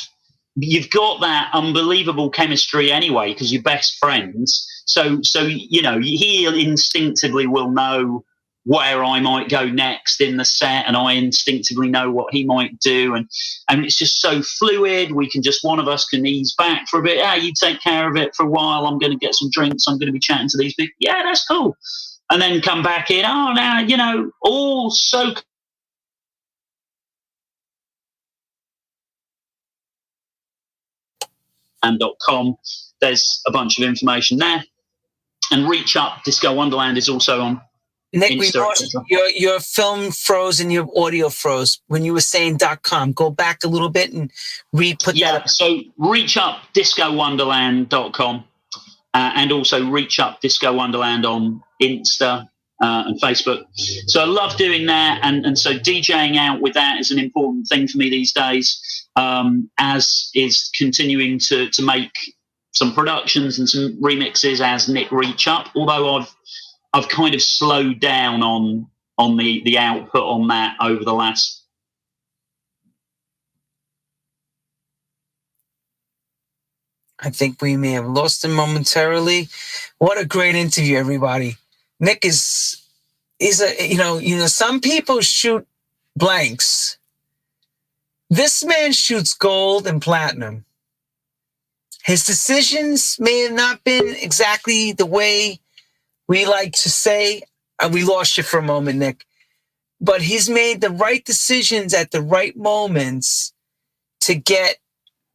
You've got that unbelievable chemistry anyway because you're best friends. So he instinctively will know where I might go next in the set, and I instinctively know what he might do, and it's just so fluid. We can just, one of us can ease back for a bit. You take care of it for a while. I'm going to get some drinks. I'm going to be chatting to these people. Yeah, that's cool. And then come back in. All so. And.com. There's a bunch of information there. And Reach Up Disco Wonderland is also on Nick, Insta. your film froze and your audio froze when you were saying .com. Go back a little bit and put that up. So reachupdiscowonderland.com and also Reach Up Disco Wonderland on Insta and Facebook. So I love doing that. And so DJing out with that is an important thing for me these days, as is continuing to make some productions and some remixes as Nick Reach Up, although I've kind of slowed down on the output on that over the last. I think we may have lost him momentarily. What a great interview, everybody. Nick is a some people shoot blanks. This man shoots gold and platinum. His decisions may have not been exactly the way we like to say. We lost you for a moment, Nick. But he's made the right decisions at the right moments to get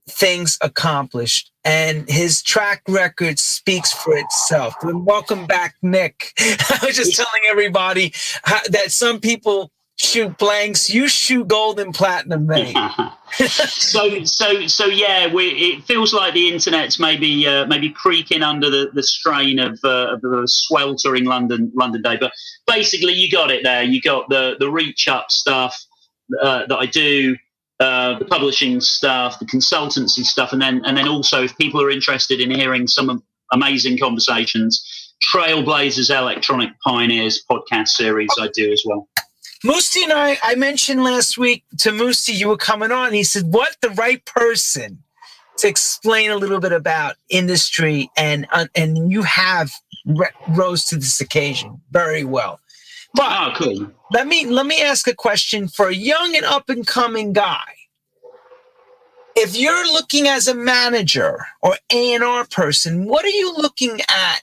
things accomplished. And his track record speaks for itself. And welcome back, Nick. I was just telling everybody that some people shoot blanks. You shoot gold and platinum, man. So yeah, it feels like the internet's maybe creaking under the strain of the sweltering London day. But basically, you got it there. You got the reach up stuff that I do, the publishing stuff, the consultancy stuff, and then also, if people are interested in hearing some amazing conversations, Trailblazers, Electronic Pioneers podcast series I do as well. Moosey and I mentioned last week to Moosey you were coming on. He said, what the right person to explain a little bit about industry, and you have rose to this occasion very well. But cool. Let me ask a question for a young and up-and-coming guy. If you're looking as a manager or A&R person, what are you looking at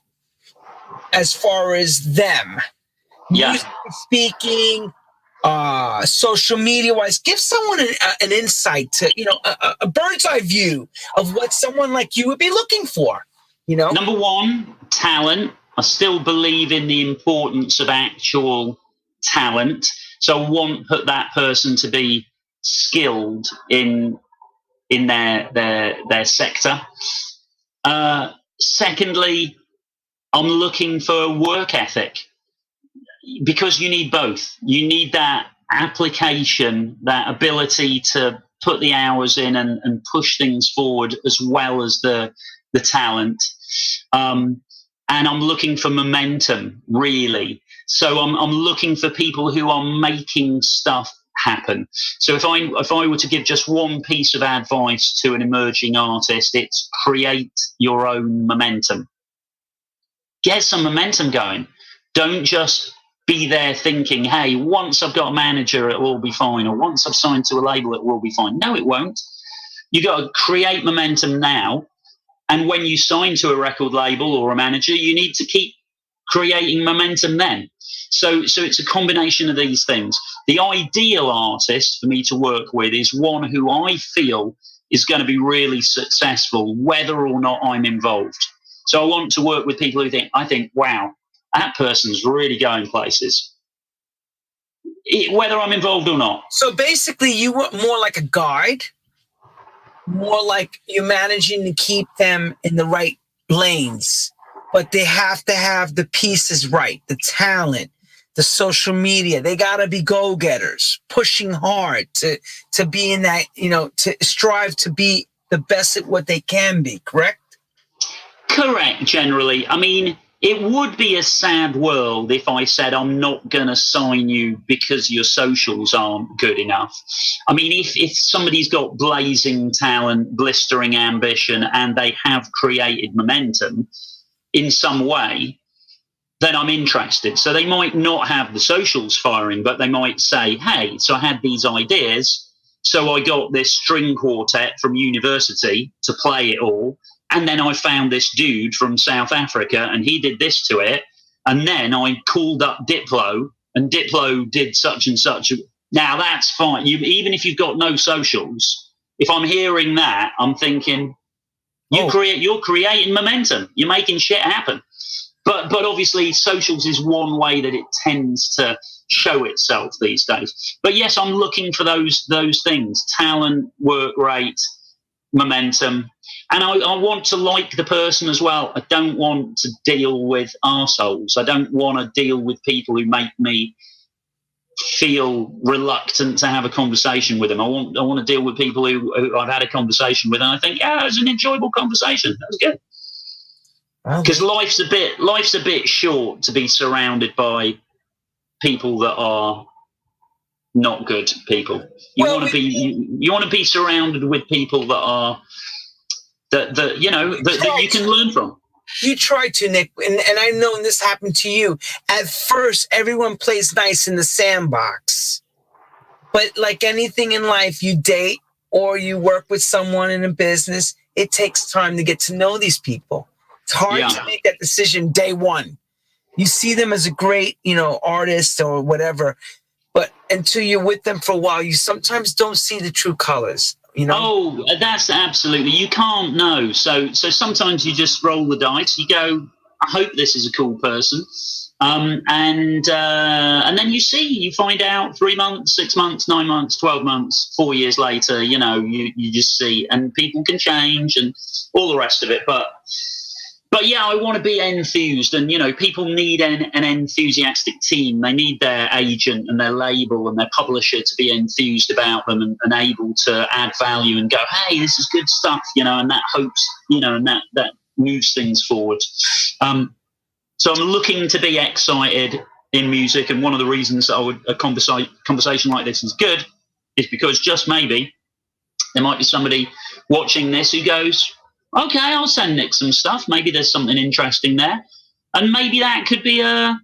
as far as them? Yeah. Music speaking, social media-wise, give someone an insight to, a bird's eye view of what someone like you would be looking for. Number one, talent. I still believe in the importance of actual talent. So I want that person to be skilled in their sector. Secondly, I'm looking for work ethic, because you need both. You need that application, that ability to put the hours in and push things forward, as well as the talent. And I'm looking for momentum, really. So I'm looking for people who are making stuff happen. So if I were to give just one piece of advice to an emerging artist, it's create your own momentum. Get some momentum going. Don't just be there thinking, hey, once I've got a manager, it will be fine, or once I've signed to a label, it will be fine. No, it won't. You got to create momentum now. And when you sign to a record label or a manager, you need to keep creating momentum then. So it's a combination of these things. The ideal artist for me to work with is one who I feel is going to be really successful, whether or not I'm involved. So I want to work with people who I think, wow, that person's really going places, whether I'm involved or not. So basically, you want more like a guide, more like you're managing to keep them in the right lanes, but they have to have the pieces right, the talent, the social media. They got to be go-getters, pushing hard to be in that, to strive to be the best at what they can be, correct? Correct, generally. I mean, it would be a sad world if I said I'm not going to sign you because your socials aren't good enough. I mean, if somebody's got blazing talent, blistering ambition, and they have created momentum in some way, then I'm interested. So they might not have the socials firing, but they might say, hey, so I had these ideas, so I got this string quartet from university to play it all. And then I found this dude from South Africa, and he did this to it. And then I called up Diplo, and Diplo did such and such. Now that's fine. Even if you've got no socials, if I'm hearing that, I'm thinking you're creating momentum. You're making shit happen. But obviously, socials is one way that it tends to show itself these days. But yes, I'm looking for those things: talent, work rate, momentum. And I want to like the person as well. I don't want to deal with arseholes. I don't want to deal with people who make me feel reluctant to have a conversation with them. I want to deal with people who I've had a conversation with, and I think, yeah, it was an enjoyable conversation. That was good. Because life's a bit short to be surrounded by people that are not good people. You want to be surrounded with people that are that you can learn from. You try to, Nick, and I know this happened to you. At first, everyone plays nice in the sandbox, But like anything in life, you date or you work with someone in a business, it takes time to get to know these people. It's hard to make that decision day one. You see them as a great, artist or whatever, but until you're with them for a while, you sometimes don't see the true colors. Oh, that's absolutely. You can't know. So sometimes you just roll the dice. You go, I hope this is a cool person. And then you find out 3 months, 6 months, 9 months, 12 months, 4 years later, you just see, and people can change and all the rest of it. But yeah, I want to be enthused, and people need an enthusiastic team. They need their agent and their label and their publisher to be enthused about them and able to add value and go, hey, this is good stuff, and that hopes, and that moves things forward. So I'm looking to be excited in music, and one of the reasons a conversation like this is good is because just maybe there might be somebody watching this who goes, okay, I'll send Nick some stuff. Maybe there's something interesting there, and maybe that could be a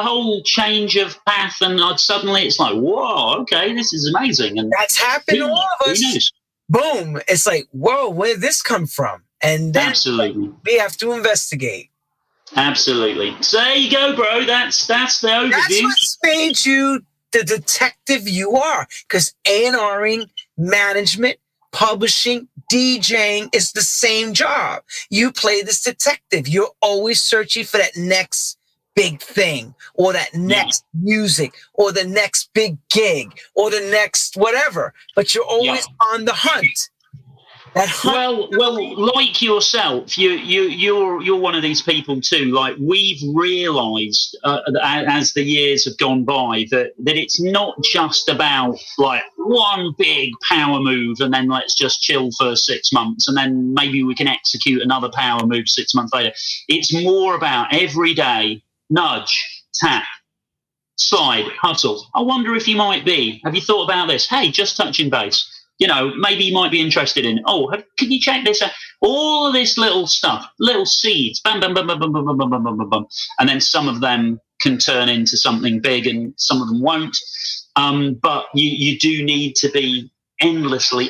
whole change of path. And suddenly it's like, whoa, okay, this is amazing. And that's happened to all of us. Boom! It's like, whoa, where did this come from? And then absolutely, we have to investigate. Absolutely. So there you go, bro. That's the overview. That's what's made you the detective you are, because A&Ring, management, publishing, DJing is the same job. You play this detective. You're always searching for that next big thing, or that next music, or the next big gig, or the next whatever. But you're always on the hunt. Well, like yourself, you're one of these people too. Like, we've realised as the years have gone by that it's not just about like one big power move and then let's just chill for 6 months and then maybe we can execute another power move 6 months later. It's more about every day, nudge, tap, slide, hustle. I wonder if you might be. Have you thought about this? Hey, just touching base. Maybe you might be interested in, can you check this out? All of this little stuff, little seeds, bam, bam, bam, bam, bam, bam, bam, bam, bam, bam. And then some of them can turn into something big and some of them won't. But you do need to be endlessly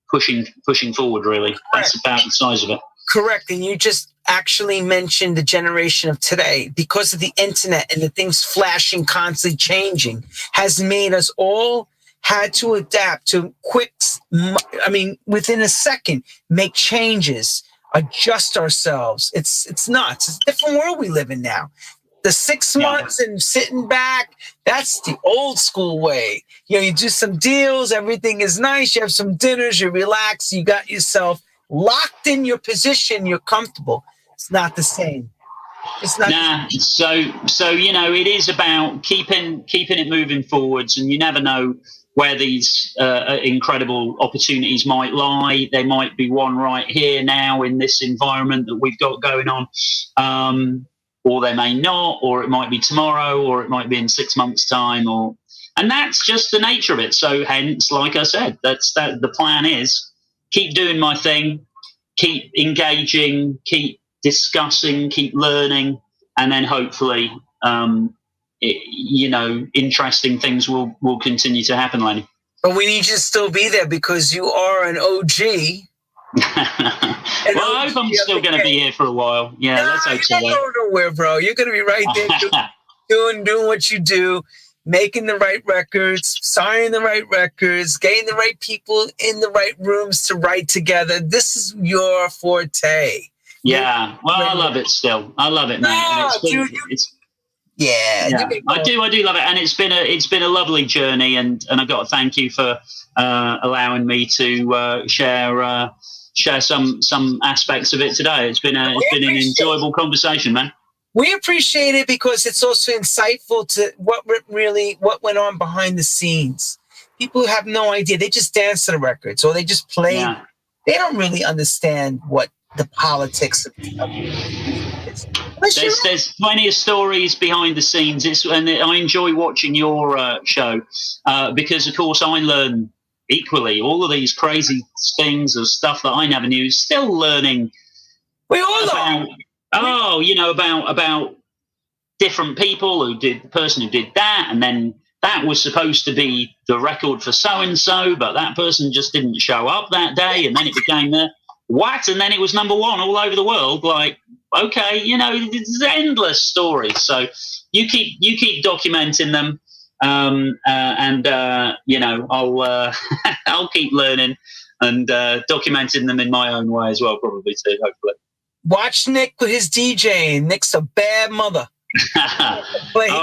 pushing forward, really. Correct. That's about the size of it. Correct. And you just actually mentioned the generation of today, because of the internet and the things flashing, constantly changing, has made us all had to adapt to within a second, make changes, adjust ourselves. It's nuts. It's a different world we live in now. The 6 months and sitting back, that's the old school way. You do some deals, everything is nice, you have some dinners, you relax, you got yourself locked in your position, you're comfortable. It's not the same. It's not. Nah, so it is about keeping it moving forwards, and you never know where these incredible opportunities might lie. There might be one right here now in this environment that we've got going on, or there may not, or it might be tomorrow, or it might be in 6 months' time, and that's just the nature of it. So hence, like I said, the plan is keep doing my thing, keep engaging, keep discussing, keep learning, and then hopefully interesting things will continue to happen, Lenny. But we need you to still be there because you are an OG. Well, I hope I'm still going to be here for a while. Yeah, let's hope so. You're not going nowhere, bro. You're going to be right there doing what you do, making the right records, signing the right records, getting the right people in the right rooms to write together. This is your forte. Yeah, well, I love it still. I love it, man. I do love it, and it's been a lovely journey, and I got to thank you for allowing me to share some aspects of it today. It's been an enjoyable conversation, man. We appreciate it because it's also insightful to what went on behind the scenes. People have no idea; they just dance to the records or they just play. Yeah. They don't really understand what the politics of there's plenty of stories behind the scenes. And I enjoy watching your show because, of course, I learn equally all of these crazy things of stuff that I never knew. Still learning. We all about, about different people the person who did that, and then that was supposed to be the record for so-and-so, but that person just didn't show up that day, and then it became what? And then it was number one all over the world. Like, okay, it's endless stories. So you keep documenting them, and I'll I'll keep learning and documenting them in my own way as well, probably too, hopefully. Watch Nick with his DJing. Nick's a bad mother. All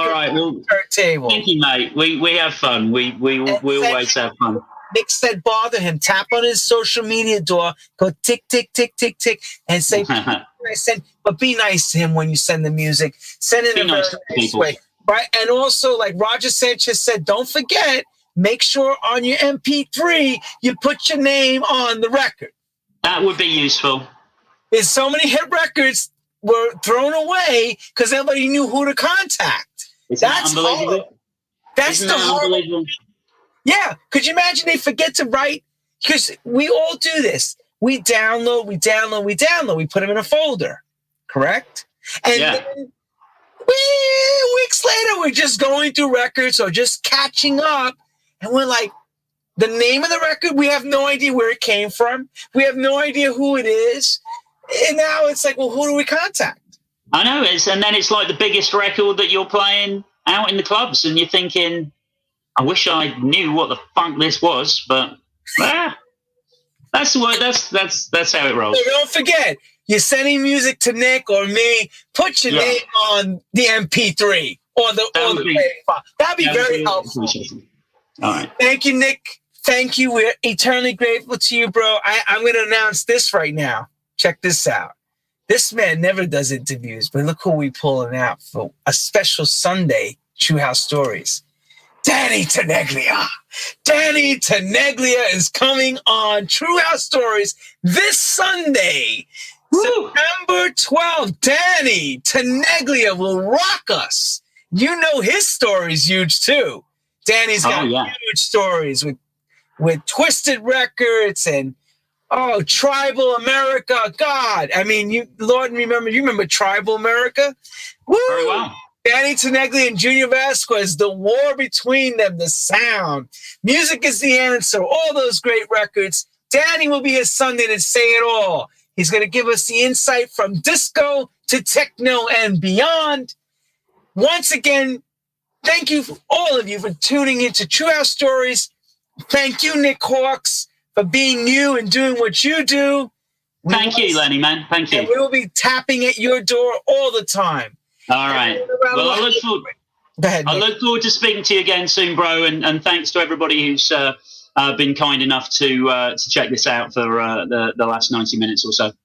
right, well, turntable. Thank you, mate. We have fun. We always have fun. Nick said, bother him. Tap on his social media door. Go tick, tick, tick, tick, tick, and say, but be nice to him when you send the music. Send it in a very nice way, right? And also, like Roger Sanchez said, don't forget, make sure on your MP3 you put your name on the record. That would be useful. There's so many hit records were thrown away because nobody knew who to contact. That's unbelievable. Hard. That's unbelievable. Yeah, could you imagine they forget to write? Because we all do this. We download. We put them in a folder, correct? And then weeks later, we're just going through records or just catching up. And we're like, the name of the record, we have no idea where it came from. We have no idea who it is. And now it's like, well, who do we contact? I know. And then it's like the biggest record that you're playing out in the clubs. And you're thinking, I wish I knew what the fuck this was, but that's the word. That's how it rolls. So don't forget, you're sending music to Nick or me. Put your name on the MP3 or the file. That'd be very helpful. All right. Thank you, Nick. Thank you. We're eternally grateful to you, bro. I'm going to announce this right now. Check this out. This man never does interviews, but look who we pulling out for a special Sunday True House Stories. Danny Tenaglia. Danny Tenaglia is coming on True House Stories this Sunday, September 12th. Danny Tenaglia will rock us. You know his story's huge too. Danny's got huge stories with Twisted Records and Tribal America. God, I mean, you remember Tribal America? Woo! Very well. Danny Tenaglia and Junior Vasquez, the war between them, the sound. Music is the answer. All those great records. Danny will be here Sunday to say it all. He's going to give us the insight from disco to techno and beyond. Once again, thank you, all of you, for tuning into True House Stories. Thank you, Nick Hawkes, for being you and doing what you do. Thank you, Lenny, man. Thank you. And we will be tapping at your door all the time. All right. Well, I look forward to speaking to you again soon, bro. And thanks to everybody who's been kind enough to check this out for the last 90 minutes or so.